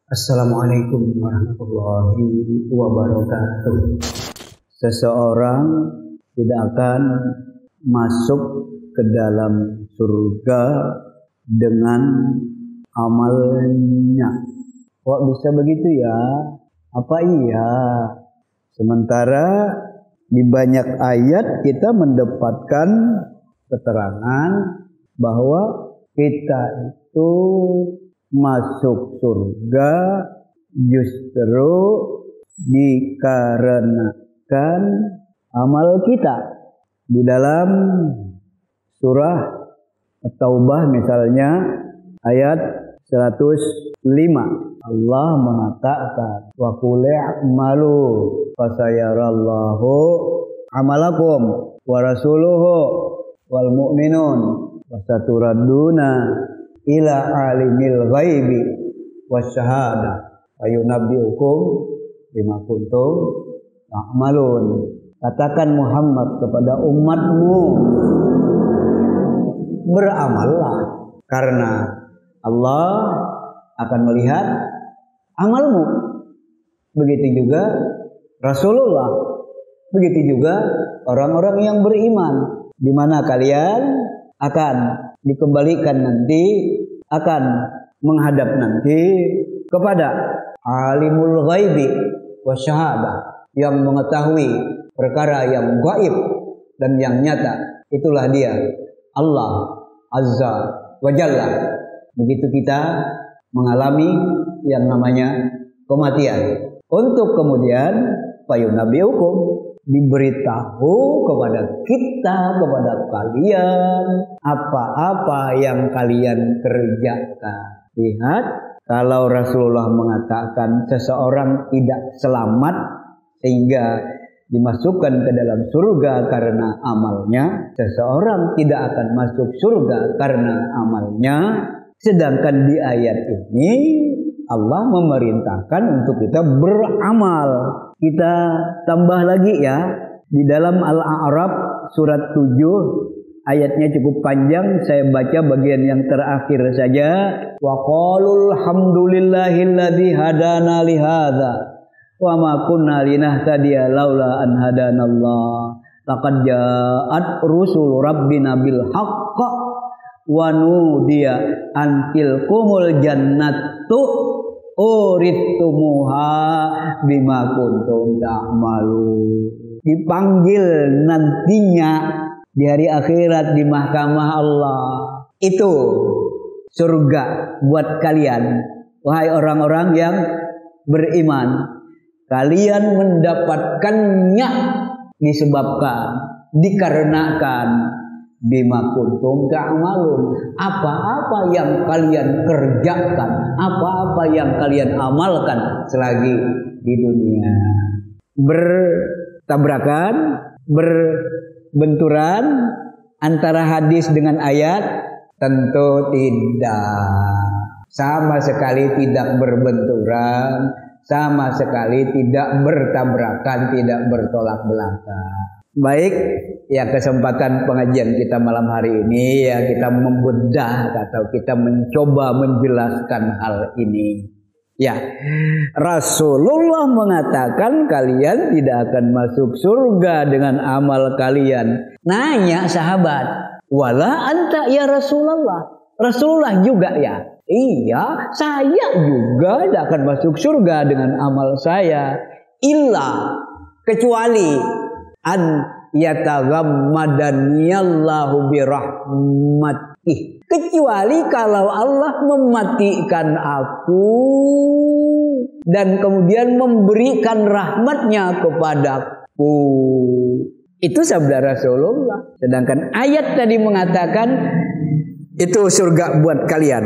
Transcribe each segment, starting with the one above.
Assalamualaikum warahmatullahi wabarakatuh. Seseorang tidak akan masuk ke dalam surga dengan amalnya. Kok bisa begitu ya? Apa iya? Sementara di banyak ayat kita mendapatkan keterangan bahwa kita itu masuk surga justru dikarenakan amal kita. Di dalam surah At-Taubah misalnya ayat 105 Allah mengatakan wa qul i'malu fasayarallahu amalakum wa rasuluhu wal mu'minun wasaturadduna ila alimil ghaibi wasyahada ayunabbiukum bima kuntum ta'malun. Katakan Muhammad kepada umatmu, beramallah karena Allah akan melihat amalmu. Begitu juga Rasulullah, begitu juga orang-orang yang beriman, di mana kalian akan dikembalikan nanti, akan menghadap nanti kepada alimul ghaibi wasyahadah, yang mengetahui perkara yang gaib dan yang nyata. Itulah dia Allah Azza wa Jalla. Begitu kita mengalami yang namanya kematian, untuk kemudian fayunabbiukum, diberitahu kepada kita, kepada kalian apa-apa yang kalian kerjakan. Lihat, kalau Rasulullah mengatakan seseorang tidak selamat sehingga dimasukkan ke dalam surga karena amalnya, seseorang tidak akan masuk surga karena amalnya. Sedangkan di ayat ini Allah memerintahkan untuk kita beramal. Kita tambah lagi ya, di dalam Al-A'raf surat 7 ayatnya cukup panjang, saya baca bagian yang terakhir saja. Wa qalul hamdulillahilladzi hadana li hadza wa ma kunna linahtadiya laula an hadanallah laqad ja'at rusul rabbina bil haqq wa nudiya an tilkumul jannatu urithumuha bima kuntum ta'malun. Dipanggil nantinya di hari akhirat di mahkamah Allah. Itu surga buat kalian, wahai orang-orang yang beriman. Kalian mendapatkannya disebabkan, dikarenakan bima kuntum ta'malun, apa-apa yang kalian kerjakan, apa-apa yang kalian amalkan selagi di dunia. Bertabrakan, berbenturan antara hadis dengan ayat? Tentu tidak. Sama sekali tidak berbenturan, sama sekali tidak bertabrakan, tidak bertolak belakang. Baik, ya kesempatan pengajian kita malam hari ini ya kita membedah atau kita mencoba menjelaskan hal ini. Ya, Rasulullah mengatakan kalian tidak akan masuk surga dengan amal kalian. Nanya sahabat, wala anta ya Rasulullah. Rasulullah juga ya? Iya, saya juga tidak akan masuk surga dengan amal saya. Illa, kecuali an yataghammadaniyallahu birahmatih, kecuali kalau Allah mematikan aku dan kemudian memberikan rahmatnya kepadaku. Itu sabda Rasulullah. Sedangkan ayat tadi mengatakan itu surga buat kalian,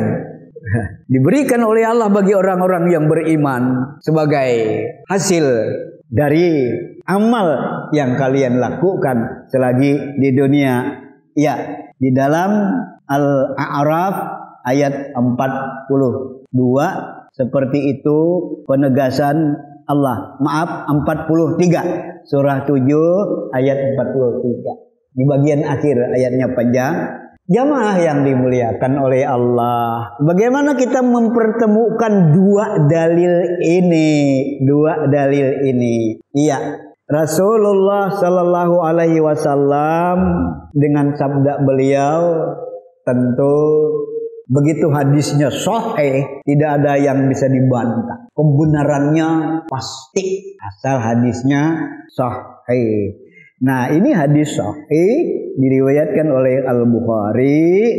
diberikan oleh Allah bagi orang-orang yang beriman sebagai hasil dari amal yang kalian lakukan selagi di dunia. Ya, di dalam Al-A'raf ayat 42 seperti itu penegasan Allah. Maaf, 43. Surah 7 ayat 43. Di bagian akhir ayatnya panjang. Jamaah yang dimuliakan oleh Allah, bagaimana kita mempertemukan dua dalil ini? Iya, Rasulullah Shallallahu Alaihi Wasallam dengan sabda beliau, tentu begitu hadisnya sahih, tidak ada yang bisa dibantah, kebenarannya pasti asal hadisnya sahih. Nah, ini hadis sahih diriwayatkan oleh Al-Bukhari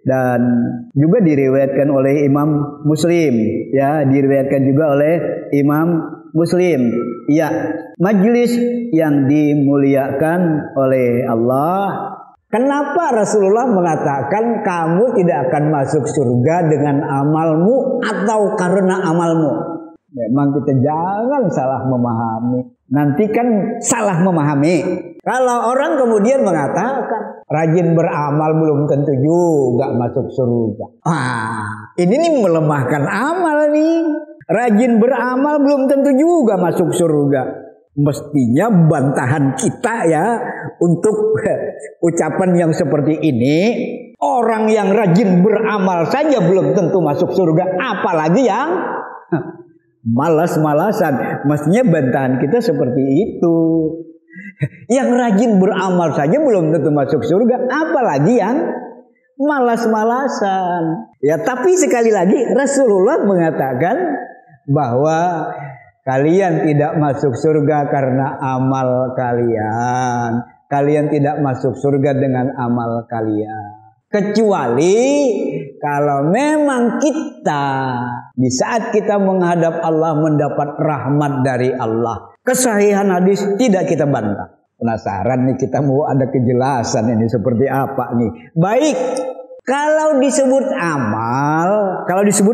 dan juga diriwayatkan oleh Imam Muslim, ya, diriwayatkan juga oleh Imam Muslim. Ya, majelis yang dimuliakan oleh Allah. Kenapa Rasulullah mengatakan kamu tidak akan masuk surga dengan amalmu atau karena amalmu? Memang kita jangan salah memahami. Nanti kan salah memahami. Kalau orang kemudian mengatakan rajin beramal belum tentu juga masuk surga. Ini nih melemahkan amal nih. Rajin beramal belum tentu juga masuk surga. Mestinya bantahan kita ya untuk ucapan yang seperti ini. Orang yang rajin beramal saja belum tentu masuk surga, apalagi yang malas-malasan. Mestinya bantahan kita seperti itu. Yang rajin beramal saja belum tentu masuk surga, apalagi yang malas-malasan. Ya, tapi sekali lagi Rasulullah mengatakan bahwa kalian tidak masuk surga karena amal kalian. Kalian tidak masuk surga dengan amal kalian. Kecuali kalau memang kita di saat kita menghadap Allah mendapat rahmat dari Allah. Kesahihan hadis tidak kita bantah. Penasaran nih, kita mau ada kejelasan ini seperti apa nih. Baik, kalau disebut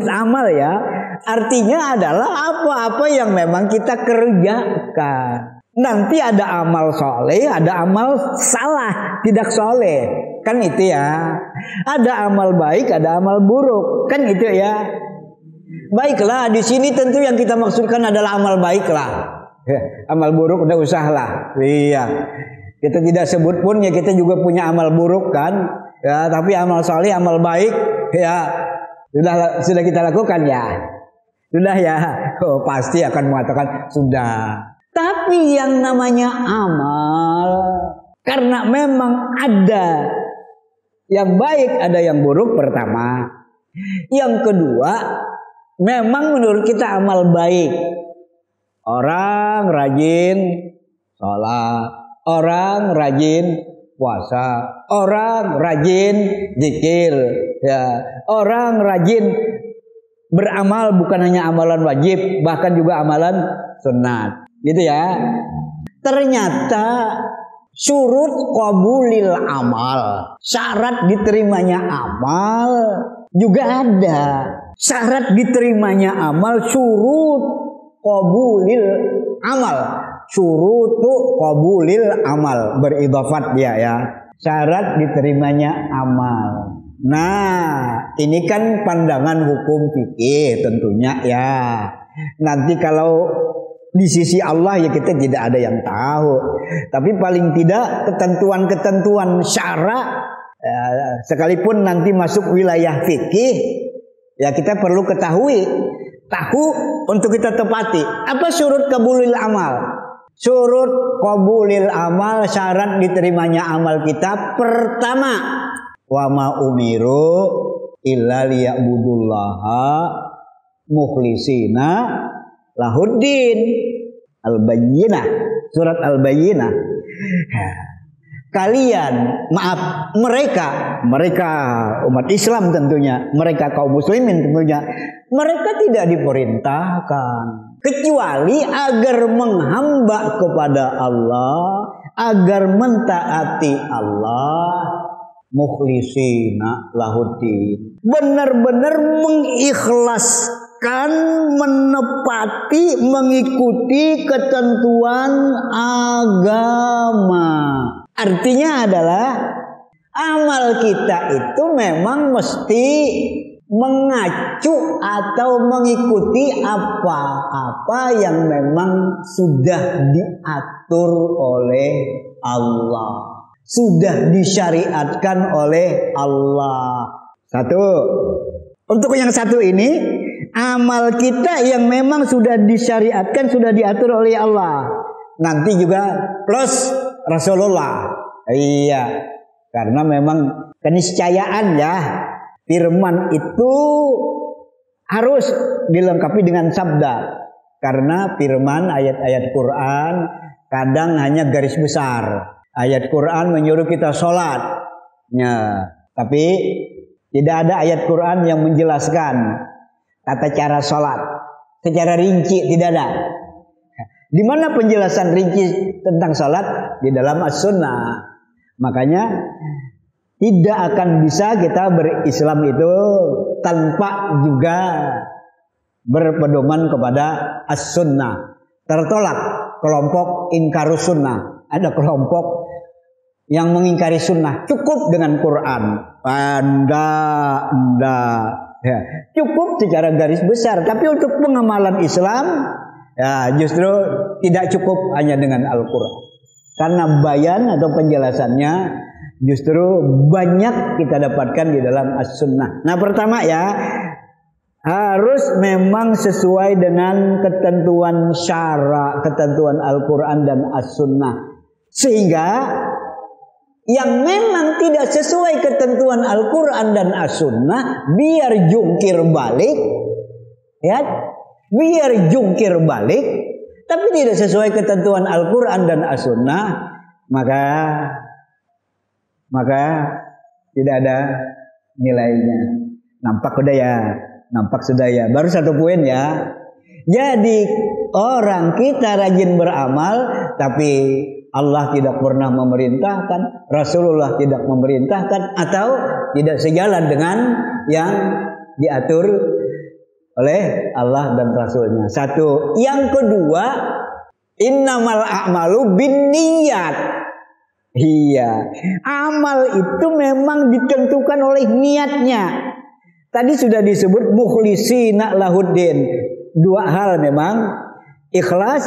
amal ya, artinya adalah apa-apa yang memang kita kerjakan. Nanti ada amal soleh, ada amal salah, tidak soleh. Kan itu ya. Ada amal baik, ada amal buruk. Kan itu ya. Baiklah, di sini tentu yang kita maksudkan adalah amal baik lah. Ya, amal buruk udah usahlah. Iya. Kita tidak sebut pun ya, kita juga punya amal buruk kan. Ya, tapi amal soleh, amal baik ya sudah kita lakukan ya. Sudah ya. Oh, pasti akan mengatakan sudah. Tapi yang namanya amal, karena memang ada yang baik, ada yang buruk pertama. Yang kedua, memang menurut kita amal baik. Orang rajin sholat, orang rajin puasa, orang rajin zikir, ya, orang rajin beramal bukan hanya amalan wajib, bahkan juga amalan sunat. Gitu ya. Ternyata syurut qabulil amal, syarat diterimanya amal juga ada. Syarat diterimanya amal syurut qabulil amal. Syurutu qabulil amal, beridhafat dia ya. Syarat diterimanya amal. Nah, ini kan pandangan hukum fikih tentunya ya. Nanti kalau di sisi Allah ya kita tidak ada yang tahu. Tapi paling tidak ketentuan-ketentuan syara sekalipun nanti masuk wilayah fikih ya kita perlu tahu untuk kita tepati. Apa syurut qabulil amal? Syurut qabulil amal, syarat diterimanya amal kita, pertama, wa ma umiru illa liya'budullaha mukhlisina lahuddin. Al-Bayyinah, surat Al-Bayyinah. Mereka umat Islam tentunya, mereka kaum muslimin tentunya, mereka tidak diperintahkan kecuali agar menghamba kepada Allah, agar mentaati Allah, mukhlisina lahuddin, benar-benar mengikhlaskan, menepati, mengikuti ketentuan agama. Artinya adalah amal kita itu memang mesti mengacu atau mengikuti apa-apa yang memang sudah diatur oleh Allah. sudah disyariatkan oleh Allah. Satu. Untuk yang satu ini, amal kita yang memang sudah disyariatkan, sudah diatur oleh Allah. Nanti juga plus Rasulullah. Iya. Karena memang keniscayaan ya, firman itu harus dilengkapi dengan sabda. Karena firman ayat-ayat Quran kadang hanya garis besar. Ayat Quran menyuruh kita sholat. Ya, tapi tidak ada ayat Quran yang menjelaskan tata cara sholat secara rinci, tidak ada. Di mana penjelasan rinci tentang sholat? Di dalam As-Sunnah. Makanya tidak akan bisa kita berislam itu tanpa juga berpedoman kepada As-Sunnah. Tertolak kelompok ingkarus sunnah. Ada kelompok yang mengingkari sunnah. Cukup dengan Quran. Ya, cukup secara garis besar. Tapi untuk pengamalan Islam, ya justru tidak cukup hanya dengan Al-Quran. Karena bayan atau penjelasannya justru banyak kita dapatkan di dalam As-Sunnah. Nah, pertama ya, harus memang sesuai dengan ketentuan syara, ketentuan Al-Quran dan As-Sunnah. Sehingga yang memang tidak sesuai ketentuan Al-Quran dan As-Sunnah, biar jungkir balik, ya, biar jungkir balik, tapi tidak sesuai ketentuan Al-Quran dan As-Sunnah, maka tidak ada nilainya. Nampak sudah ya. Baru satu poin ya. Jadi orang kita rajin beramal, tapi Allah tidak pernah memerintahkan, Rasulullah tidak memerintahkan, atau tidak sejalan dengan yang diatur oleh Allah dan Rasulnya. Satu. Yang kedua, innamal a'malu binniyat. Iya, amal itu memang ditentukan oleh niatnya. Tadi sudah disebut mukhlisina lahuddin. Dua hal memang, ikhlas,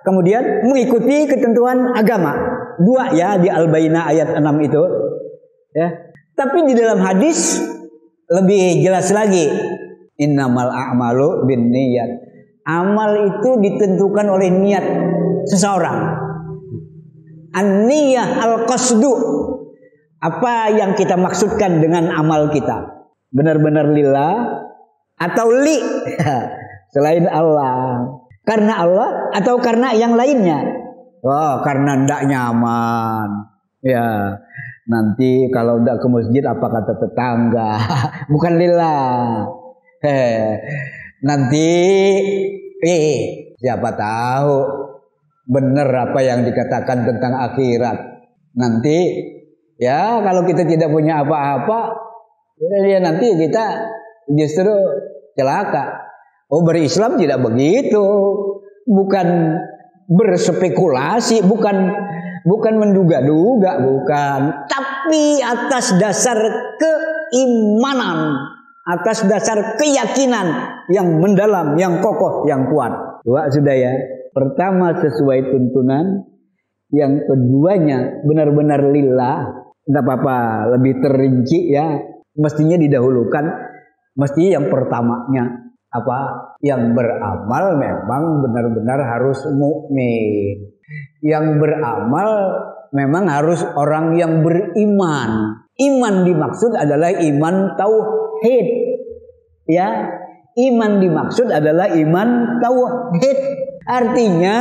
kemudian mengikuti ketentuan agama. Dua ya, di Al-Bayyinah ayat 6 itu. Ya. Tapi di dalam hadis lebih jelas lagi. Innamal a'malu binniyat. Amal itu ditentukan oleh niat seseorang. An-niyah al-qasdu. Apa yang kita maksudkan dengan amal kita? Benar-benar lillah atau li selain Allah? Karena Allah atau karena yang lainnya? Oh, karena ndak nyaman. Ya, nanti kalau ndak ke masjid apa kata tetangga? Bukan lillah. Nanti siapa tahu benar apa yang dikatakan tentang akhirat. Nanti ya kalau kita tidak punya apa-apa, ya nanti kita justru celaka. Oh, berislam tidak begitu. Bukan berspekulasi, bukan menduga-duga, bukan. Tapi atas dasar keimanan, atas dasar keyakinan yang mendalam, yang kokoh, yang kuat. Dua sudah ya. Pertama sesuai tuntunan, yang keduanya benar-benar lillah. Tidak apa-apa, lebih terinci ya. Mestinya didahulukan, mesti yang pertamanya apa? Yang beramal memang benar-benar harus mukmin. Yang beramal memang harus orang yang beriman. Iman dimaksud adalah iman tauhid. Ya, iman dimaksud adalah iman tauhid. Artinya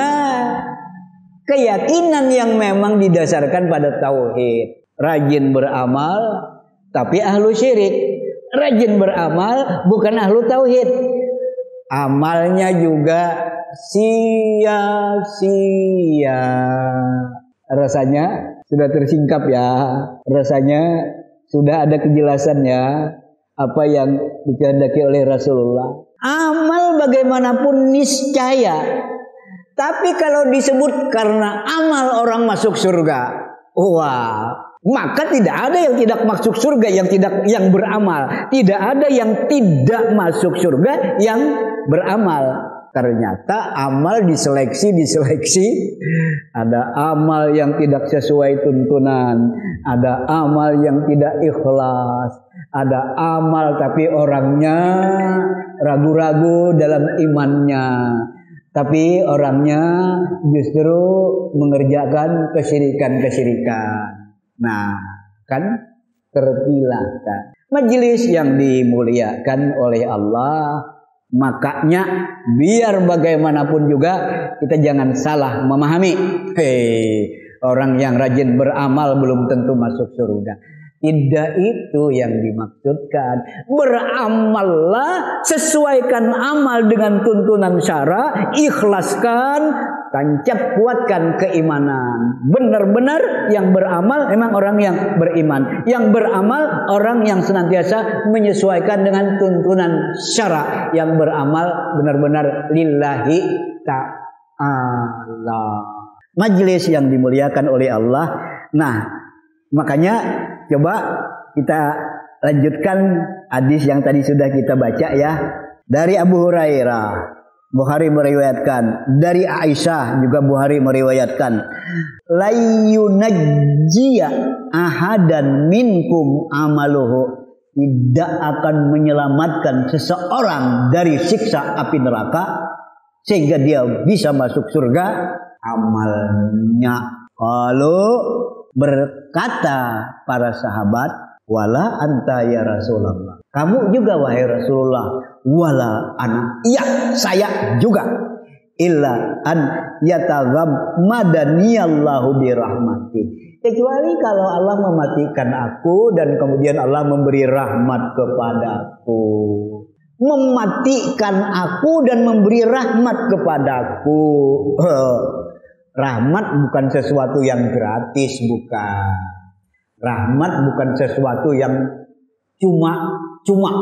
keyakinan yang memang didasarkan pada tauhid. Rajin beramal tapi ahlu syirik. Rajin beramal bukan ahlu tauhid. Amalnya juga sia-sia. Rasanya sudah tersingkap ya. Rasanya sudah ada kejelasannya apa yang dikehendaki oleh Rasulullah. Amal bagaimanapun niscaya. Tapi kalau disebut karena amal orang masuk surga, wah, maka tidak ada yang tidak masuk surga yang beramal. Tidak ada yang tidak masuk surga yang beramal. ternyata amal diseleksi. Ada amal yang tidak sesuai tuntunan, ada amal yang tidak ikhlas, ada amal tapi orangnya ragu-ragu dalam imannya, tapi orangnya justru mengerjakan kesyirikan. Nah, kan terpilahkan. Majelis yang dimuliakan oleh Allah, makanya biar bagaimanapun juga kita jangan salah memahami. Orang yang rajin beramal belum tentu masuk surga. Tidak itu yang dimaksudkan. Beramallah, sesuaikan amal dengan tuntunan syara, ikhlaskan, tancap kuatkan keimanan. Benar-benar yang beramal memang orang yang beriman. Yang beramal orang yang senantiasa menyesuaikan dengan tuntunan syara. Yang beramal benar-benar lillahi ta'ala. Majelis yang dimuliakan oleh Allah. Nah, makanya coba kita lanjutkan hadis yang tadi sudah kita baca ya. Dari Abu Hurairah, Bukhari meriwayatkan. Dari Aisyah juga Bukhari meriwayatkan. La yunajjiya ahadan minkum amaluhu. Tidak akan menyelamatkan seseorang dari siksa api neraka sehingga dia bisa masuk surga amalnya. Kalau berkata para sahabat, wala anta ya Rasulullah. Kamu juga wahai Rasulullah. Wala ana. Iya, saya juga. Illa an yataghammadaniyallahu birahmati. Kecuali kalau Allah mematikan aku dan kemudian Allah memberi rahmat kepadaku. Mematikan aku dan memberi rahmat kepadaku. Rahmat bukan sesuatu yang gratis, bukan. Rahmat bukan sesuatu yang cuma-cuma.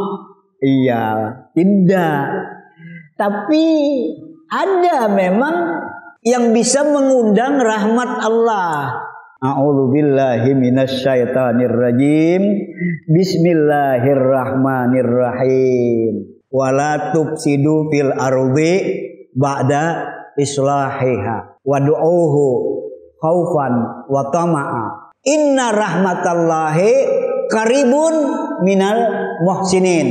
Iya, tidak. Tapi ada memang yang bisa mengundang rahmat Allah. A'udzubillahi minasyaitonirrajim. Bismillahirrahmanirrahim. Wala tufsidu fil ardi ba'da islahiha wad'uuhu khaufan wa tama'a. Inna rahmatallahi qaribun minal muhsinin.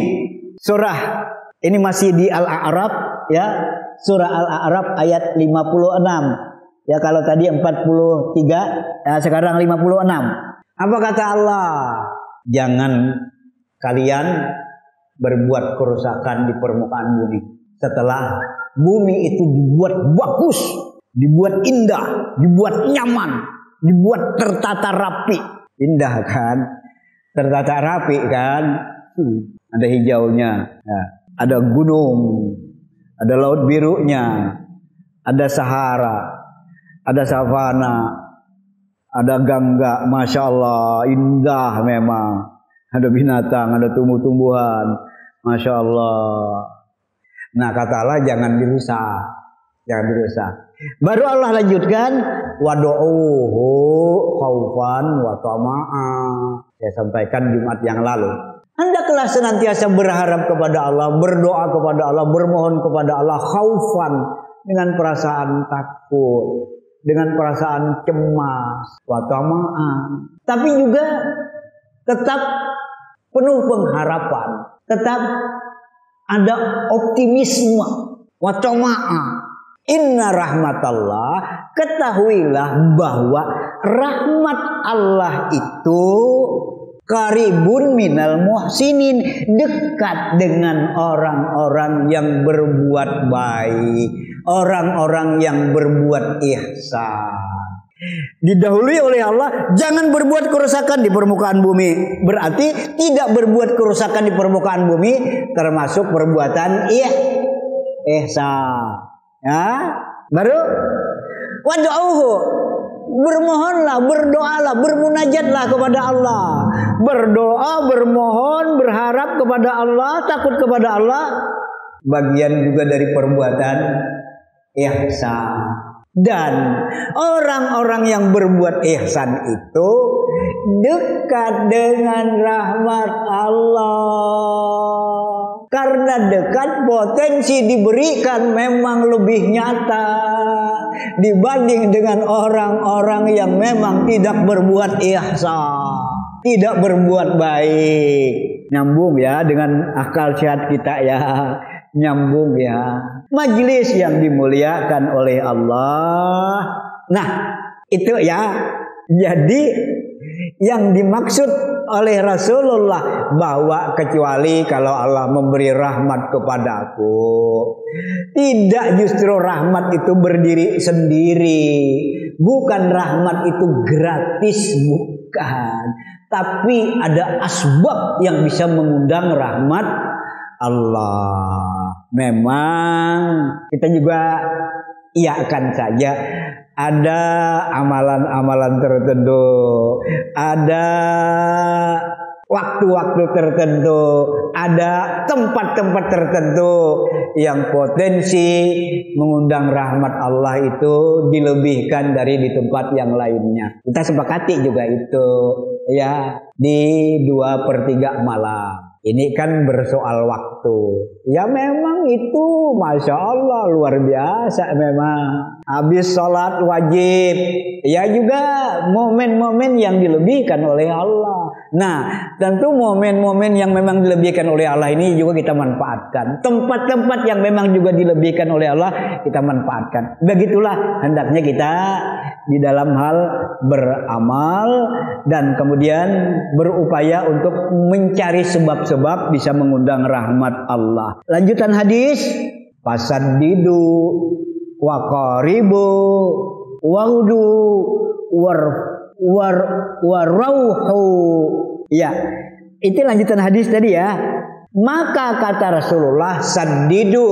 Surah ini masih di Al-A'raf ya. Surah Al-A'raf ayat 56. Ya, kalau tadi 43, ya sekarang 56. Apa kata Allah? Jangan kalian berbuat kerusakan di permukaan bumi. Setelah bumi itu dibuat bagus, dibuat indah, dibuat nyaman, dibuat tertata rapi. Indah kan? Tertata rapi kan? Ada hijaunya, ya. Ada gunung, ada laut birunya, ada Sahara, ada savana, ada gangga, masya Allah, indah memang. Ada binatang, ada tumbuh-tumbuhan, masya Allah. Nah, kata Allah jangan dirusak, jangan dirusak. Baru Allah lanjutkan, wadu'uhu khaufan wa tama'a. Saya sampaikan Jumat yang lalu. Hendaklah senantiasa berharap kepada Allah, berdoa kepada Allah, bermohon kepada Allah, khaufan, dengan perasaan takut, dengan perasaan cemas, wa tama'an. Tapi juga tetap penuh pengharapan, tetap ada optimisme, wa tama'an. Inna rahmatallah, ketahuilah bahwa rahmat Allah itu qaribun minal muhsinin, dekat dengan orang-orang yang berbuat baik, orang-orang yang berbuat ihsan. Didahului oleh Allah, jangan berbuat kerusakan di permukaan bumi. Berarti tidak berbuat kerusakan di permukaan bumi termasuk perbuatan ihsan. Ya, baru wad'uhu, bermohonlah, berdoalah, bermunajatlah kepada Allah. Berdoa, bermohon, berharap kepada Allah, takut kepada Allah, bagian juga dari perbuatan ihsan. Dan orang-orang yang berbuat ihsan itu dekat dengan rahmat Allah. Karena dekat, potensi diberikan memang lebih nyata dibanding dengan orang-orang yang memang tidak berbuat ihsan, tidak berbuat baik. Nyambung ya dengan akal sehat kita ya. Nyambung ya. Majelis yang dimuliakan oleh Allah. Nah, itu ya. Jadi yang dimaksud oleh Rasulullah bahwa kecuali kalau Allah memberi rahmat kepadaku, tidak justru rahmat itu berdiri sendiri, bukan rahmat itu gratis, bukan, tapi ada asbab yang bisa mengundang rahmat Allah. Memang kita juga iakan saja ada amalan-amalan tertentu, ada waktu-waktu tertentu, ada tempat-tempat tertentu yang potensi mengundang rahmat Allah itu dilebihkan dari di tempat yang lainnya. Kita sepakati juga itu ya di 2/3 malam. Ini kan bersoal waktu. Ya memang itu Masya Allah luar biasa memang. Habis sholat wajib. Ya juga momen-momen yang dilebihkan oleh Allah. Nah tentu momen-momen yang memang dilebihkan oleh Allah ini juga kita manfaatkan. Tempat-tempat yang memang juga dilebihkan oleh Allah kita manfaatkan. Begitulah hendaknya kita di dalam hal beramal dan kemudian berupaya untuk mencari sebab-sebab bisa mengundang rahmat Allah. Lanjutan hadis, fasaddidu wa qaribu waudu warauhu. Ya, itu lanjutan hadis tadi ya. Maka kata Rasulullah, saddidu,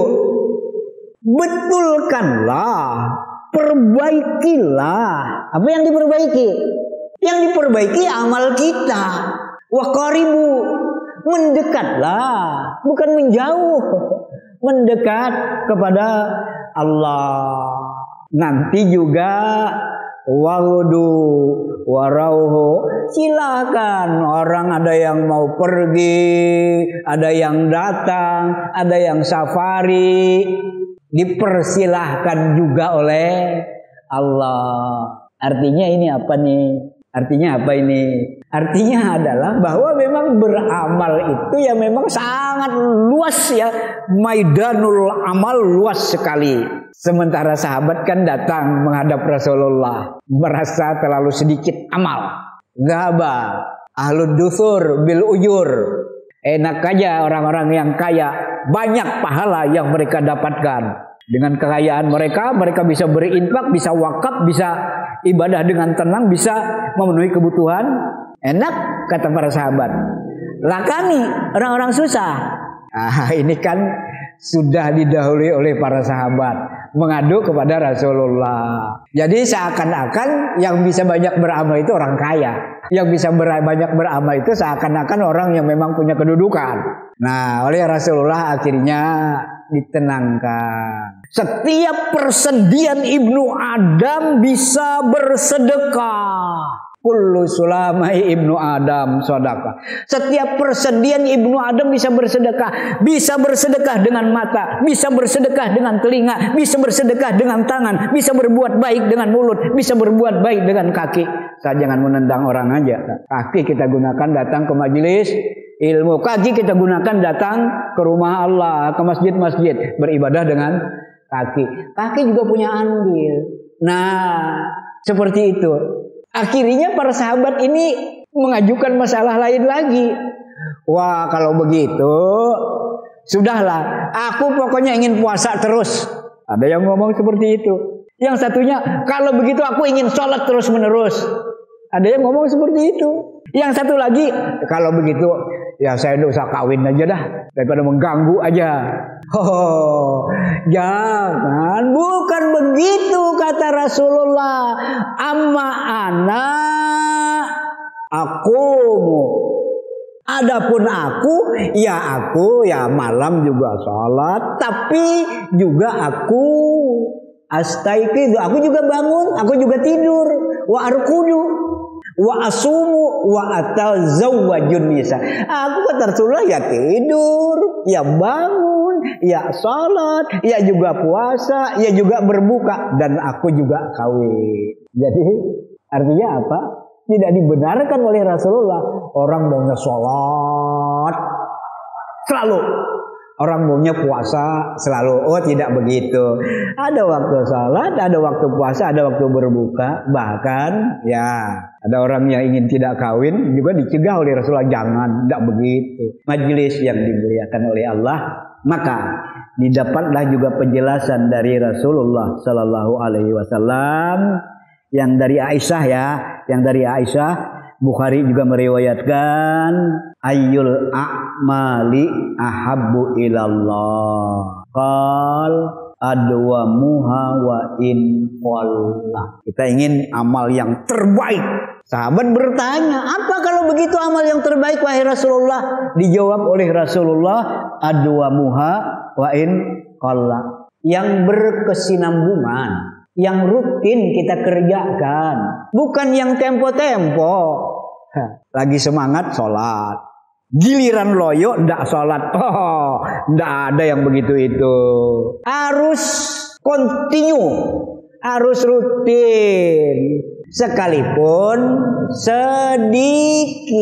betulkanlah, perbaikilah. Apa yang diperbaiki? Yang diperbaiki amal kita. Wa qaribu, mendekatlah, bukan menjauh. Mendekat kepada Allah. Nanti juga waudu warauhu, silakan orang ada yang mau pergi, ada yang datang, ada yang safari, dipersilahkan juga oleh Allah. Artinya ini apa nih? Artinya apa ini? Artinya adalah bahwa memang beramal itu ya memang sangat luas ya. Maidanul amal luas sekali. Sementara sahabat kan datang menghadap Rasulullah, merasa terlalu sedikit amal. Gaba, ahlud dusur bil ujur. Enak aja orang-orang yang kaya, banyak pahala yang mereka dapatkan. Dengan kekayaan mereka, mereka bisa berinfak, bisa wakaf, bisa ibadah dengan tenang, bisa memenuhi kebutuhan. Enak kata para sahabat. Lah kami orang-orang susah. Ini kan sudah didahului oleh para sahabat mengadu kepada Rasulullah. Jadi seakan-akan yang bisa banyak beramal itu orang kaya. Yang bisa banyak beramal itu seakan-akan orang yang memang punya kedudukan. Nah, oleh Rasulullah akhirnya ditenangkan. Setiap persendian Ibnu Adam bisa bersedekah. Kullu sulamai Ibnu Adam sodaka. Setiap persendian Ibnu Adam bisa bersedekah. Bisa bersedekah dengan mata, bisa bersedekah dengan telinga, bisa bersedekah dengan tangan, bisa berbuat baik dengan mulut, bisa berbuat baik dengan kaki. Saya jangan menendang orang aja. Kaki kita gunakan datang ke majelis ilmu, kaki kita gunakan datang ke rumah Allah, ke masjid-masjid, beribadah dengan kaki. Kaki juga punya andil. Nah, seperti itu. Akhirnya para sahabat ini mengajukan masalah lain lagi. Wah, kalau begitu, sudahlah, aku pokoknya ingin puasa terus. Ada yang ngomong seperti itu. Yang satunya, kalau begitu aku ingin sholat terus menerus. Ada yang ngomong seperti itu. Yang satu lagi, kalau begitu, ya saya tidak usah kawin aja dah, daripada mengganggu aja. Oh, jangan, bukan begitu kata Rasulullah. Amma ana akumu. Adapun aku ya malam juga sholat, tapi juga aku astaiqidu, aku juga bangun, aku juga tidur. Wa arkudu, Wa asumu wa atazawwajun nisa. Aku kata Rasulullah ya tidur, ya bangun, ya salat, ya juga puasa, ya juga berbuka, dan aku juga kawin. Jadi artinya apa? Tidak dibenarkan oleh Rasulullah. Orang maunya salat selalu, orang maunya puasa selalu. Oh, tidak begitu. Ada waktu salat, ada waktu puasa, ada waktu berbuka. Bahkan ya ada orang yang ingin tidak kawin juga dicegah oleh Rasulullah, jangan, tidak begitu. Majelis yang dimuliakan oleh Allah, maka didapatlah juga penjelasan dari Rasulullah Sallallahu Alaihi Wasallam yang dari Aisyah ya, yang dari Aisyah. Bukhari juga meriwayatkan ayyul a'mali ahabbu ilallah qal adwamuha wa in qalla. Kita ingin amal yang terbaik. Sahabat bertanya, apa kalau begitu amal yang terbaik wahai Rasulullah? Dijawab oleh Rasulullah, adwamuha wa in qalla, yang berkesinambungan, yang rutin kita kerjakan, bukan yang tempo-tempo. Lagi semangat sholat, giliran loyo ndak sholat. Oh, ndak ada yang begitu itu. Harus continue, harus rutin, sekalipun sedikit.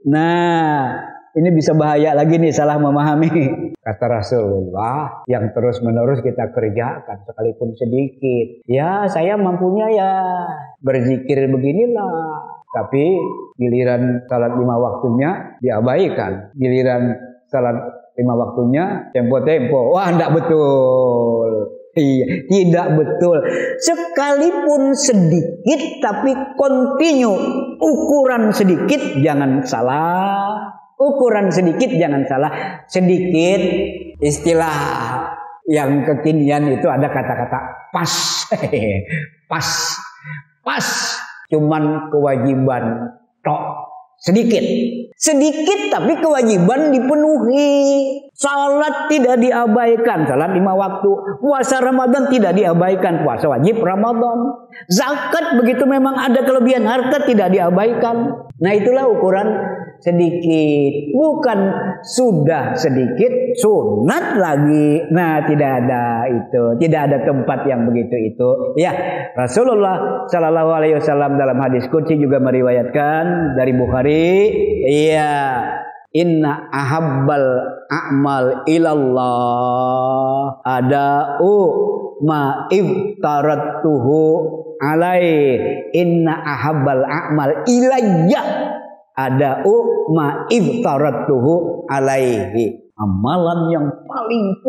Nah, ini bisa bahaya lagi nih, salah memahami. Kata Rasulullah, yang terus-menerus kita kerjakan sekalipun sedikit. Ya, saya mampunya ya berzikir beginilah. Tapi giliran salat 5 waktunya diabaikan. Giliran salat 5 waktunya tempo-tempo. Wah, enggak betul. Iya, tidak betul. Sekalipun sedikit tapi continue. Ukuran sedikit jangan salah. Ukuran sedikit jangan salah. Sedikit, istilah yang kekinian itu ada kata-kata pas. Pas. Cuman kewajiban tok. Sedikit tapi kewajiban dipenuhi. Salat tidak diabaikan, salat 5 waktu. Puasa Ramadan tidak diabaikan, puasa wajib Ramadan. Zakat begitu memang ada kelebihan harta tidak diabaikan. Nah, itulah ukuran sedikit. Bukan sudah sedikit sunat lagi. Nah, tidak ada itu. Tidak ada tempat yang begitu itu. Ya, Rasulullah Sallallahu Alaihi Wasallam dalam hadis qudsi juga meriwayatkan dari Bukhari. Iya, inna ahabbal a'mal ilallah ada'u ma iftaratuhu alai. Inna ahabbal a'mal ilayya ada'u ma iftaratuhu alaihi. Amalan yang paling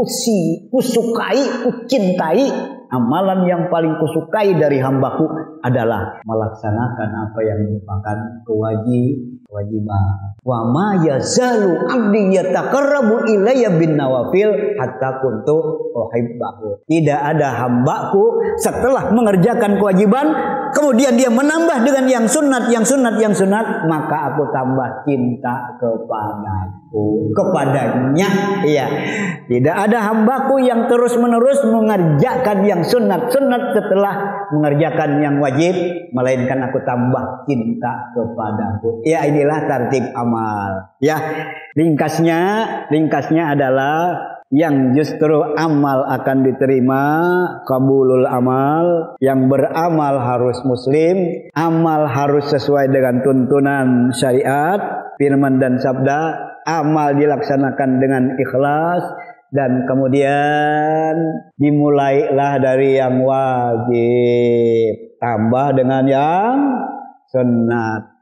kusukai, kucintai, amalan yang paling kusukai dari hambaku adalah melaksanakan apa yang merupakan kewajiban. Wa ma yazalu 'abdi yataqarrabu ilayya bin nawafil hatta kuntu uhibbahu. Tidak ada hambaku setelah mengerjakan kewajiban kemudian dia menambah dengan yang sunat, maka aku tambah cinta kepadanya. Iya. Tidak ada hambaku yang terus-menerus mengerjakan yang sunat setelah mengerjakan yang wajib, melainkan aku tambah cinta kepadaku. Ya, inilah tertib amal. Ya, ringkasnya adalah yang justru amal akan diterima, qabulul amal, yang beramal harus muslim, amal harus sesuai dengan tuntunan syariat, firman dan sabda, amal dilaksanakan dengan ikhlas, dan kemudian dimulailah dari yang wajib, tambah dengan yang sunat.